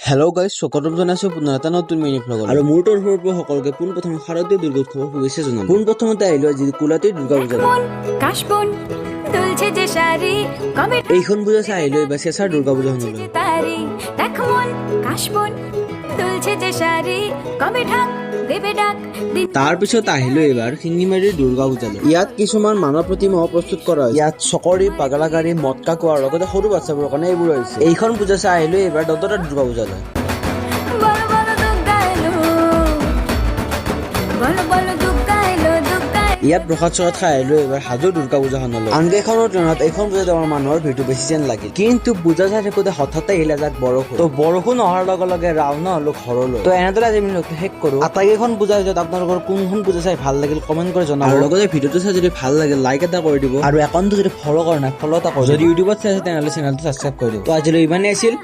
Hello' guys, স্বাগতম জনাইছো পুনৰ এটা নতুন মিনি ভ্লগত। আৰু মোৰ তৰফৰ পৰা সকলোকে পোনপ্ৰথম শাৰদীয় দুৰ্গা উৎসৱৰ শুভেচ্ছা জনাম। পোনপ্ৰথমতে আহিলো আজি কুলাতে দুৰ্গা পূজা। এইখন পূজা চাই আহিলো এইবাৰ চেঁচাৰ দুৰ্গা পূজা শুনিলো। তাৰ পিছত আহিলো এইবাৰ শিঙিমাৰীৰ দুৰ্গা পূজালৈ। ইয়াত কিছুমান মানৱ প্ৰতিমাও প্ৰস্তুত কৰা হৈছে। ইয়াত চকৰি, পাগলা গাড়ী, মটকা কোৱাৰ লগতে সৰু বাচ্চাবোৰৰ কাৰণে এইবোৰ আহিছে। এইখন পূজা চাই আহিলো এইবাৰ দদৰা দুৰ্গা পূজালৈ। ইয়াত প্ৰসাদ চৰাত খাই আহিলো এইবাৰ হাজোৰ দুৰ্গা পূজাখনলৈ। আনকেইখনৰ তুলনাত এইখন পূজাত আমাৰ মানুহৰ ভিৰটো বেছি যেন লাগিল। কিন্তু পূজা চাই থাকোতে হঠাতে আহিলে যাক বৰষুণ। তো বৰষুণ অহাৰ লগে লগে ৰাওনা হলো ঘৰলৈ। তো এনেদৰে আজি আমি শেষ কৰো। আটাইকেইখন পূজাৰ ভিতৰত আপোনালোকৰ কোনখন পূজা চাই ভাল লাগিল কমেন্ট কৰি জনাব। আৰু লগতে ভিডিঅ'টো চাই যদি ভাল লাগিল লাইক এটা কৰি দিব। আৰু একাউণ্টটো যদি ফ'ল' কৰা নাই ফ'ল' এটা কৰি। যদি ইউটিউবত চাই আছে তেনেহ'লে চেনেলটো ছাবস্ক্ৰাইব কৰি দিব। তো আজিলৈ ইমানেই আছিল।